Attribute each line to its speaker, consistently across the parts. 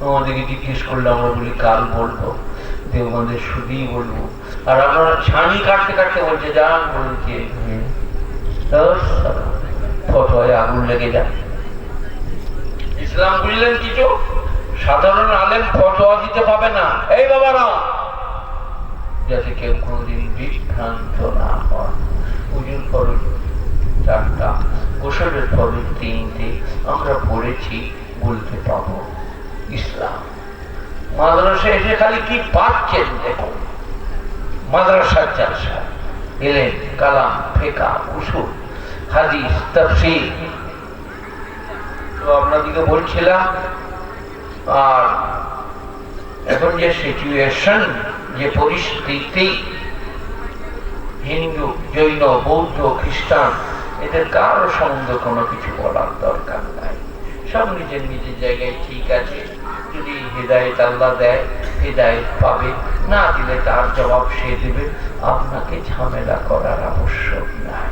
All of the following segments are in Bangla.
Speaker 1: আমাদেরকে জিজ্ঞেস করলে আমরা বলি কাল বলবো, দেওবন্দের শুধুই বলবো। আর আপনারা ছানি কাটতে কাটতে বলছে যান বলছে ফটোয় আগুন লেগে যায়। ইসলাম বুঝলেন কিছু? সাধারণ আলেম ফটোয়া দিতে পাবে না। এই বাবারা, যাতে কেউ কোনোদিন বিভ্রান্ত না হয়। পুজোর ফরজ 4টা, গোসলের ফরজ 3টে, আমরা পড়েছি বলতে পাবো। ইসলাম মাদ্রাসা এসে খালি কি পাচ্ছেন দেখুন। মাদ্রাসার জালসা, ইলম, কালাম, ফিকহ, উসুল, হাদিস, তাফসীর। তো আপনাদেরকে বলছিলাম, আর এখন যে সিচুয়েশন, যে পরিস্থিতি, হিন্দু, জৈন, বৌদ্ধ, খ্রিস্টান, এদের কারো সম্বন্ধে কোনো কিছু বলার দরকার নাই। সব নিজের নিজের জায়গায় ঠিক আছে। যদি হেদায়েত আল্লাহ দেয়, হেদায়েত পাবে, না দিলে তার জবাব সে দেবে। আপনাকে ঝামেলা করার আবশ্যক নাই।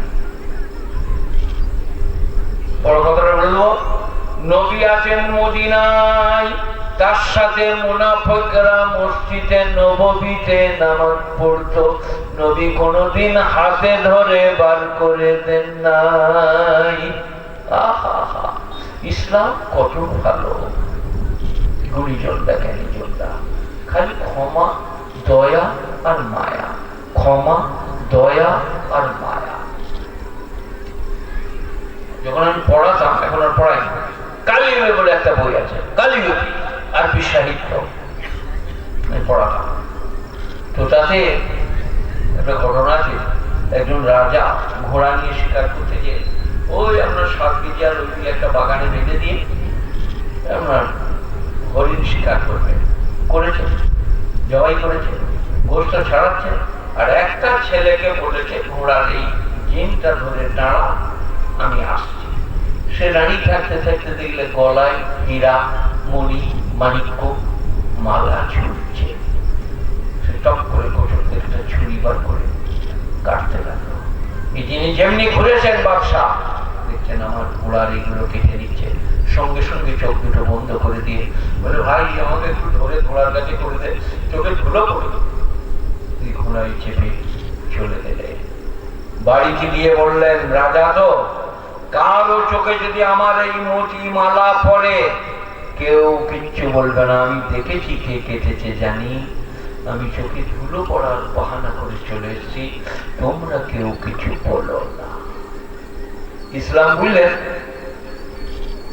Speaker 1: বড় কথাটা বলবো, নবী আছেন মদিনায়, তার সাথে মুনাফিকরা মসজিদে নববীতে নামাজ পড়তো। নবী কোনদিন হাতে ধরে বার করে দেন নাই। আহা, ইসলাম কত ভালো। গুণীজন দেখেন, যোদ্ধা খালি ক্ষমা, দয়া আর মায়া, ক্ষমা, দয়া আর মায়া। যখন আমি পড়াতাম, এখন আর পড়াই না, কালিমে বলে একটা বই আছে, কালিমে আরবি সাহিত্য, পড়াতাম। তো তাতে একটা ঘটনা আছে, একজন রাজা ঘোড়া নিয়ে শিকার করতে গিয়ে ওই আপনার 7 কেজিয়ার ওই একটা বাগানে বেঁধে দিয়ে আপনার হরিণ শিকার করবে, করেছে, জবাই করেছে, গোস্ত ছাড়াচ্ছে। আর একটা ছেলেকে বলেছে ঘোড়ার এই জিনটা ধরে দাঁড়া, আমি আসছি। সে দাঁড়িয়ে থাকতে থাকতে দেখলে গলায় হীরা, মণি, মাণিক্য মালা ঝুলছে। সে টপ করে কোঠর থেকে একটা ছুরি বার করে কাটতে লাগলো। এই যিনি যেমনি ঘুরেছেন বাদশাহ, দেখছেন আমার ঘোড়ার এগুলো কেটে দিচ্ছে, সঙ্গে সঙ্গে চোখ দুটো বন্ধ করে দিয়ে বলে, ভাই আমাকে একটু ধরে ঘোড়ার কাছে করে দে, চোখের ধুলো পড়ে। ঘোড়ায় চেপে চলে গেলে বাড়িতে গিয়ে বললেন, রাজা তো কারো চোখে যদি আমার এই মোটি মালা পড়ে কেউ কিচ্ছু বলবে না, আমি দেখেছি কে কেটেছে জানি, আমি চোখে ধুলো পড়ার বাহানা করে চলে এসেছি, তোমরা কেউ কিছু বলো না। ইসলাম বুঝলেন?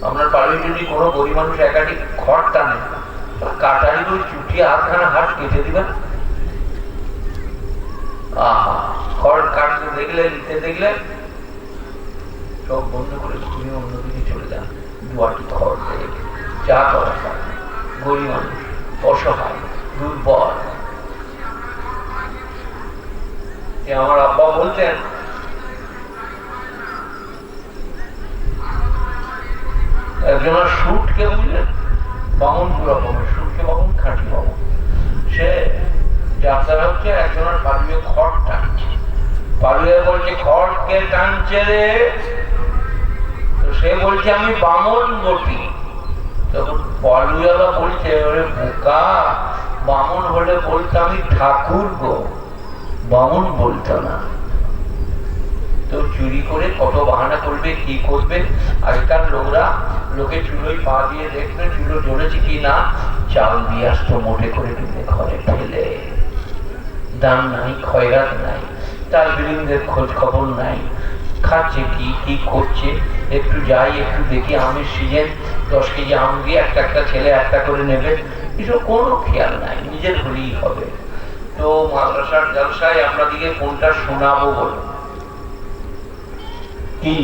Speaker 1: আপনার বাড়ি যদি কোনো গরিব মানুষ একাধিক খড় টানে, কাটারি ওই চুটি আধখানা হাত কেটে দিবেন। আহা, খড় কাটতে দেখলে, নিতে দেখলে সব বন্ধ করে ঘুরে অন্যদিকে চলে যান। দুয়াটি খড় দেয়, চা করা যায়। গরিব মানুষ, অসহায়, দুর্বল। আমার আব্বা বলতেন, একজনের সুটকে বুঝলেন, বামন পুরা বামন, সুটকে বামন, খাঁটি বামন। সে যাত্রা হচ্ছে, একজনের পালুয়ে খড় টানছে, পালুয়ে বলছে খড়কে টানছে রে। তো সে বলছে আমি বামন বটি। তখন পালুয়ালা বলছে, ওরে বোকা, বামন হলে বলতো আমি ঠাকুর গো, বামন বলতো না। তো চুরি করে কত বাহানা করবে, কি করবে। আগেকার লোকরা লোকে চুলোয় পা দিয়ে দেখবে চুলো জ্বলেছে কি না, চাল দিয়ে আসতো মোটে করে কিনে ঘরে ফেলে। দাম নাই, খয়রাত নাই, তার বিলিংদের খোঁজ খবর নাই, খাচ্ছে কি, কি করছে। একটু যাই, একটু দেখি, আমের সিজন, 10 কেজি আম দিয়ে একটা একটা ছেলে একটা করে নেবে, এসব কোনো খেয়াল নাই, নিজের হলেই হবে। তো মাদ্রাসার জলসায় আপনাদিকে কোনটা শোনাবো বলো? কি?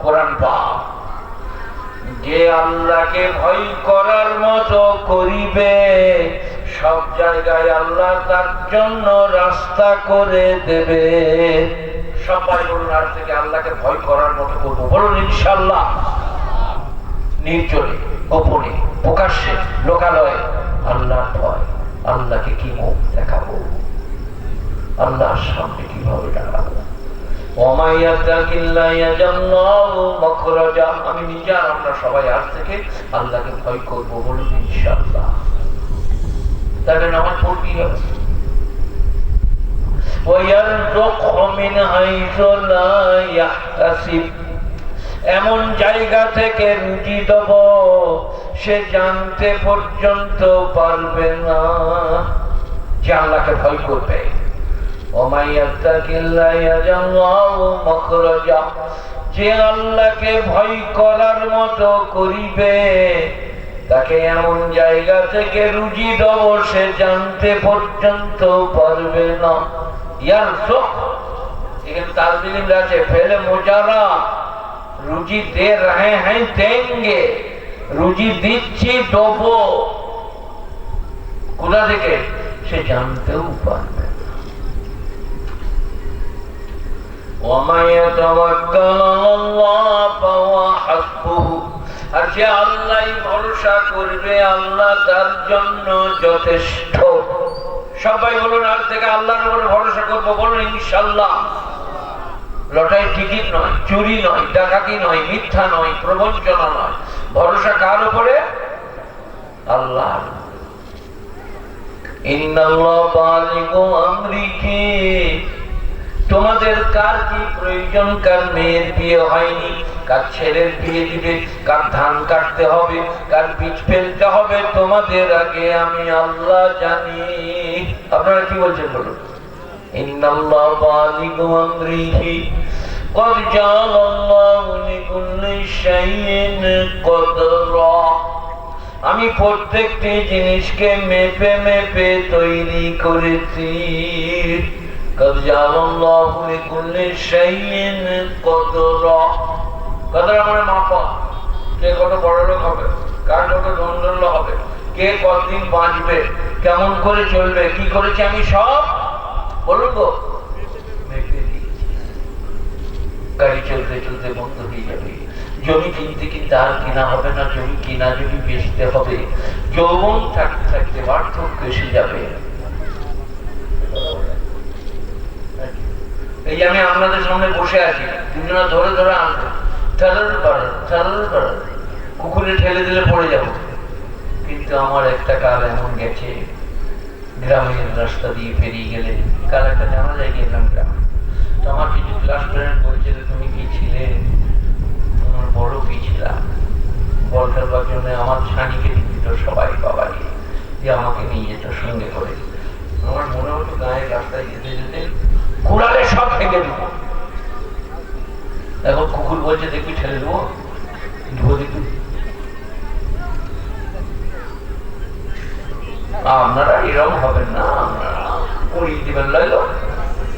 Speaker 1: কোরআন পাক, যে আল্লাহকে ভয় করার মতো করিবে, সব জায়গায় আল্লাহ তার জন্য রাস্তা করে দেবে। সবাই বলুন, আজ থেকে আল্লাহকে ভয় করার মতো করবো, বলুন ইনশাআল্লাহ। নির্জনে, গোপনে, প্রকাশ্যে, লোকালয়ে আল্লাহ ভয়। আল্লাহকে কি মুখ দেখাবো, আল্লাহর সামনে কিভাবে দাঁড়াবো, আমি নিজে আর আমরা সবাই আজ থেকে আল্লাহকে ভয় করবো, বলুন ইনশাআল্লাহ। তাহলে নামাজ পড়তেই হবে। এমন জায়গা থেকে রুজি দেব সে জানতে পর্যন্ত পারবে না যে আল্লাহকে ভয় করবে। যে আল্লাহকে ভয় করার মতো করিবে তাকে এমন জায়গা থেকে রুজি দেব সে জানতে পর্যন্ত পারবে না। ইয়ার শোক এখানে তালবিলিম আছে, ফেলে মোজারা রুজি দে রহে হ্যাঁ দেঙ্গে, রুজি দিচ্ছি দেবো, কোথা থেকে সে জানতেও পারবে। আর যে আল্লাহ ভরসা করবে আল্লাহ তার জন্য যথেষ্ট। সবাই বলুন আজ থেকে আল্লাহর উপর ভরসা করবো, বলুন ইনশাআল্লাহ। লটাই টিকিট নয়, চুরি নয়, ডাকাতি নয়, মিথ্যা নয়, প্রবঞ্চনা নয়, ভরসা কার উপরে? আল্লাহ। ইন্নাল্লাহ বালিগু আমরিহি, তোমাদের কার কি প্রয়োজন? কার মেয়ের বিয়ে হয়নি, কার ছেলের বিয়ে দিবে, কার ধান কাটতে হবে, কার বীজ ফেলতে হবে, তোমাদের আগে আমি আল্লাহ জানি। আপনারা কি বলছেন বলুন? ইন্নাল্লাহ বালিগু আমরিহি قد جعل الله لكل شيء قدرا। আমি প্রত্যেকটি জিনিসকে মেপে মেপে তৈরি করেছি। قد جعل الله لكل شيء قدرا। কদরা মানে মাপা। কে কত বড় লোক হবে, কার কত ধনদৌলত হবে, কে কতদিন বাঁচবে, কেমন করে চলবে, কি করেছে আমি সব বলুন গো মেপে দিয়েছি। গাড়ি চলতে চলতে বন্ধ হয়ে যাবে, জমি কিনতে কিনতে আর কিনা হবে না, জমি কিনা যদি বেচতে হবে, যৌবন থাকতে থাকতে বার্ধক্য এসে যাবে। এই যে আমি আপনাদের সামনে বসে আছি, দুজনা ধরে ধরে আনবো, কুকুরে ঠেলে দিলে পড়ে যাব। কিন্তু আমার একটা কাল এমন গেছে, গ্রামের রাস্তা দিয়ে পেরিয়ে গেলে, কাল একটা জানা যায় গেলাম গ্রামে, তো আমার কিছু ক্লাস ফ্রেন্ড বলছে তুমি কি ছিলে? তোমার বড় কি ছিলাম, বল খেলবার জন্য আমার ছানিকে দিত সবাই, বাবাকে যে আমাকে নিয়ে যেত সঙ্গে করে। আমার মনে হতো গায়ের রাস্তায় যেতে যেতে কুড়ালে সব ফেলে দেবো। এখন কুকুর বলছে দেখবি ঠেলে দেবো, আপনারা এরকম হবেন না, আপনারা পড়িয়ে দিবেন লাগলো।